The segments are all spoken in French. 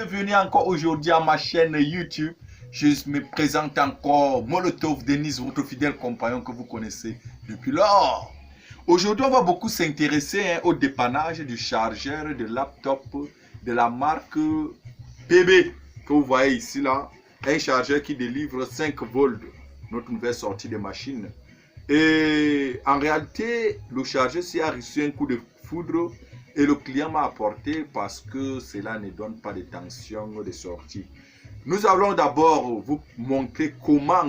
Bienvenue encore aujourd'hui à ma chaîne YouTube. Je me présente encore Molotov Denis, votre fidèle compagnon que vous connaissez depuis lors. Aujourd'hui, on va beaucoup s'intéresser au dépannage du chargeur de laptop de la marque PB que vous voyez ici là. Un chargeur qui délivre 5 volts, notre nouvelle sortie de machine. Et en réalité, le chargeur s'y a reçu un coup de foudre et le client m'a apporté parce que cela ne donne pas de tension de sortie. Nous allons d'abord vous montrer comment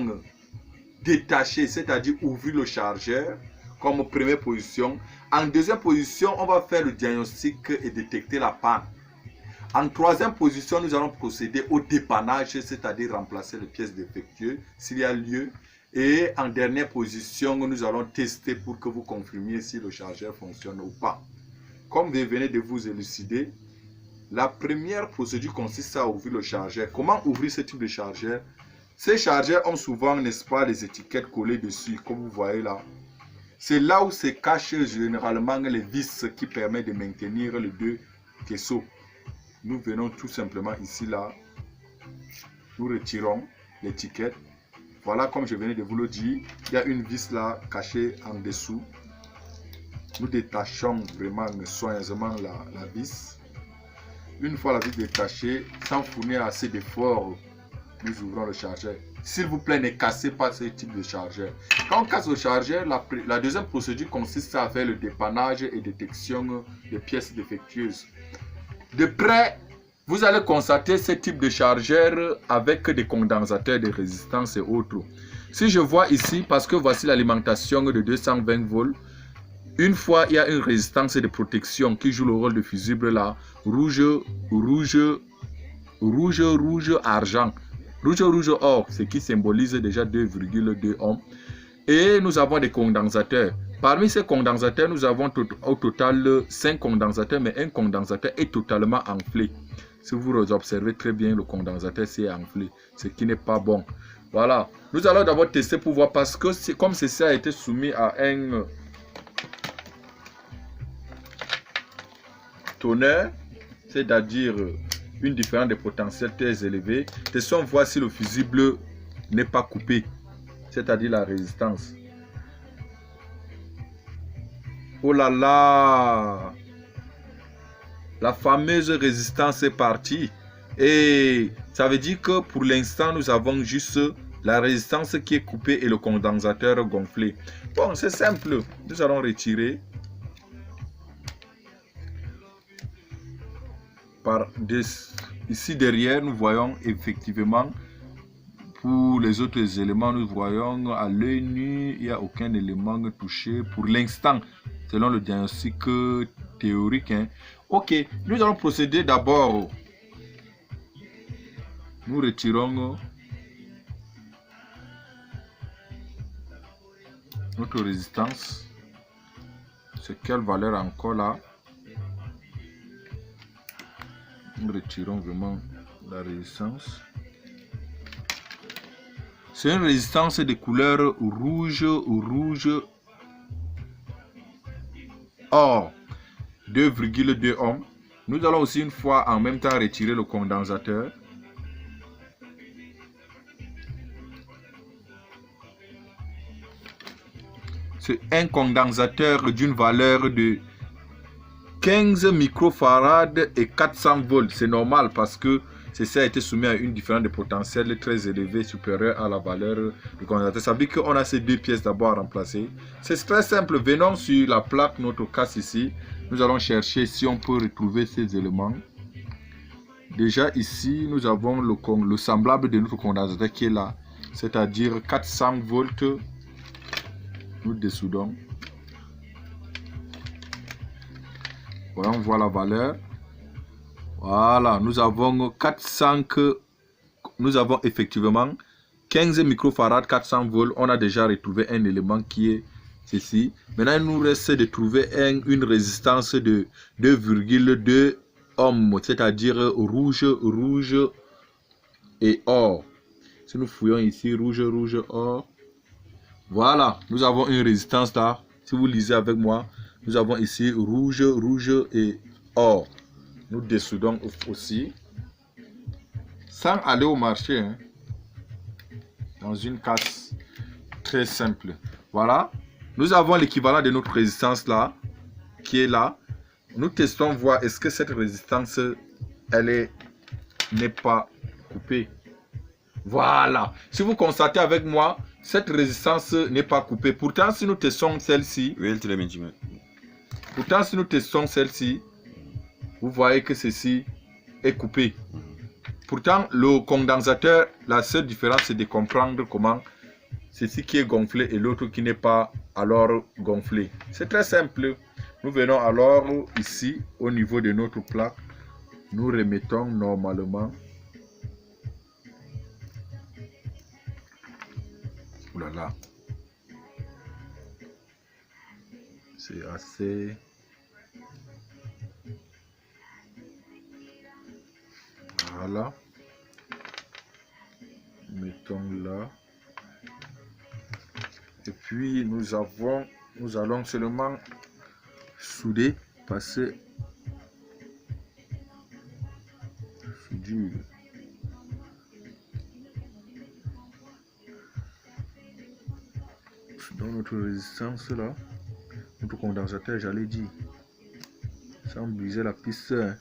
détacher, c'est-à-dire ouvrir le chargeur comme première position. En deuxième position, on va faire le diagnostic et détecter la panne. En troisième position, nous allons procéder au dépannage, c'est-à-dire remplacer les pièces défectueuses s'il y a lieu. Et en dernière position, nous allons tester pour que vous confirmiez si le chargeur fonctionne ou pas. Comme je venez de vous élucider, la première procédure consiste à ouvrir le chargeur. Comment ouvrir ce type de chargeur? Ces chargeurs ont souvent, n'est-ce pas, les étiquettes collées dessus, comme vous voyez là. C'est là où se cachent généralement les vis qui permettent de maintenir les deux caisseaux. Nous venons tout simplement ici là, nous retirons l'étiquette. Voilà, comme je venais de vous le dire, il y a une vis là cachée en dessous. Nous détachons vraiment soigneusement la vis. Une fois la vis détachée, sans fournir assez d'effort, nous ouvrons le chargeur. S'il vous plaît, ne cassez pas ce type de chargeur. Quand on casse le chargeur, la deuxième procédure consiste à faire le dépannage et détection des pièces défectueuses. De près, vous allez constater ce type de chargeur avec des condensateurs de résistance et autres. Si je vois ici, parce que voici l'alimentation de 220 volts, une fois, il y a une résistance de protection qui joue le rôle de fusible là, rouge, argent, rouge, or, ce qui symbolise déjà 2,2 ohms. Et nous avons des condensateurs. Parmi ces condensateurs, nous avons au total 5 condensateurs, mais un condensateur est totalement enflé. Si vous observez très bien, le condensateur c'est enflé, ce qui n'est pas bon. Voilà, nous allons d'abord tester pour voir, parce que comme ceci a été soumis à un tonneur, c'est-à-dire une différence de potentiel très élevée, testons voir si le fusible n'est pas coupé, c'est-à-dire la résistance. Oh là là, la fameuse résistance est partie. Et ça veut dire que pour l'instant, nous avons juste la résistance qui est coupée et le condensateur gonflé. Bon, c'est simple. Nous allons retirer. Ici derrière, nous voyons effectivement, pour les autres éléments, nous voyons à l'œil nu, il n'y a aucun élément touché pour l'instant, selon le diagnostic théorique. Ok, nous allons procéder d'abord. Nous retirons notre résistance. C'est quelle valeur encore là? Nous retirons vraiment la résistance. C'est une résistance de couleur rouge, or 2,2 ohms. Nous allons aussi une fois en même temps retirer le condensateur. C'est un condensateur d'une valeur de 15 microfarad et 400 volts. C'est normal parce que ceci a été soumis à une différence de potentiel très élevée, supérieure à la valeur du condensateur. Ça veut dire qu'on a ces deux pièces d'abord à remplacer. C'est très simple. Venons sur la plaque, notre casse ici. Nous allons chercher si on peut retrouver ces éléments. Déjà ici, nous avons le semblable de notre condensateur qui est là. C'est-à-dire 400 volts. Nous dessoudons. Voilà, on voit la valeur. Voilà, nous avons 400, nous avons effectivement 15 microfarad, 400 volts. On a déjà retrouvé un élément qui est ceci. Maintenant, il nous reste de trouver une résistance de 2,2 ohms, c'est-à-dire rouge et or. Si nous fouillons ici, rouge, or. Voilà, nous avons une résistance là. Si vous lisez avec moi, nous avons ici rouge et or. Nous dessoudons aussi. sans aller au marché, hein, dans une casse très simple. Voilà, nous avons l'équivalent de notre résistance là, qui est là. Nous testons voir est-ce que cette résistance, elle n'est pas coupée. Voilà, si vous constatez avec moi, cette résistance n'est pas coupée. Pourtant, si nous testons celle-ci, pourtant si nous testons celle-ci, vous voyez que ceci est coupé. Pourtant, le condensateur, la seule différence, c'est de comprendre comment ceci qui est gonflé et l'autre qui n'est pas alors gonflé. C'est très simple. Nous venons alors ici, au niveau de notre plaque, nous remettons normalement. Oulala. C'est assez... Voilà. Mettons là. Et puis nous allons seulement souder, passer soudure. Dans notre résistance là, notre condensateur, j'allais dire, sans briser la piste. Hein.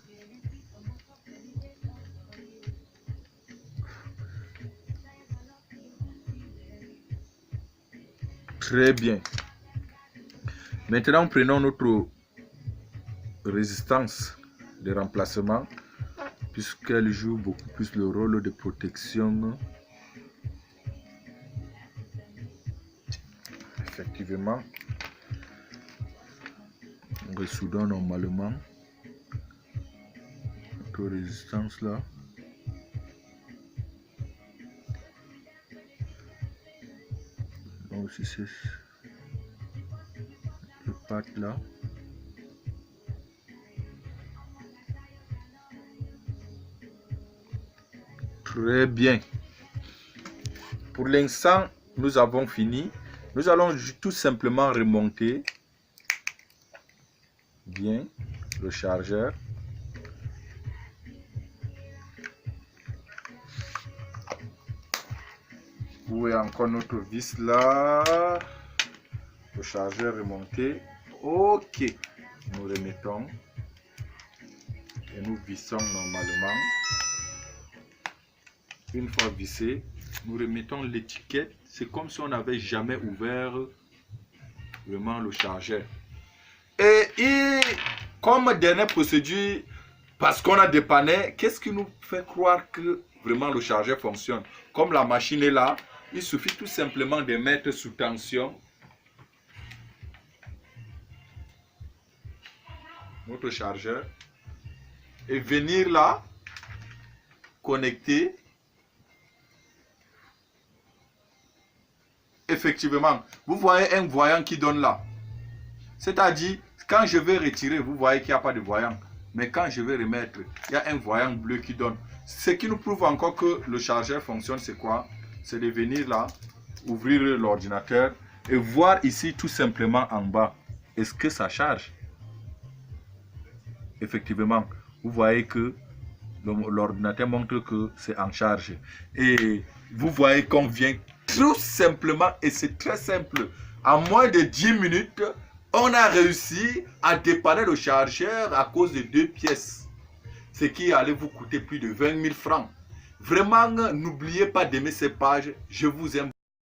Très bien. Maintenant, prenons notre résistance de remplacement, puisqu'elle joue beaucoup plus le rôle de protection. Effectivement, on ressoudons normalement notre résistance là. Donc, si c'est le patte là. Très bien. Pour l'instant, nous avons fini. Nous allons tout simplement remonter bien le chargeur. Où est encore notre vis là? Le chargeur remonté. Ok. Nous remettons. Et nous vissons normalement. Une fois vissé, nous remettons l'étiquette. C'est comme si on n'avait jamais ouvert vraiment le chargeur. Et comme dernière procédure, parce qu'on a dépanné, qu'est-ce qui nous fait croire que vraiment le chargeur fonctionne? Comme la machine est là, il suffit tout simplement de mettre sous tension notre chargeur et venir là, connecter. Effectivement, vous voyez un voyant qui donne là. C'est-à-dire, quand je vais retirer, vous voyez qu'il n'y a pas de voyant. Mais quand je vais remettre, il y a un voyant bleu qui donne. Ce qui nous prouve encore que le chargeur fonctionne, c'est quoi? C'est de venir là, ouvrir l'ordinateur et voir ici tout simplement en bas. Est-ce que ça charge? Effectivement, vous voyez que l'ordinateur montre que c'est en charge. Et vous voyez qu'on vient tout simplement, et c'est très simple, en moins de 10 minutes, on a réussi à dépanner le chargeur à cause de 2 pièces. Ce qui allait vous coûter plus de 20 000 francs. Vraiment, n'oubliez pas d'aimer ces pages. Je vous aime.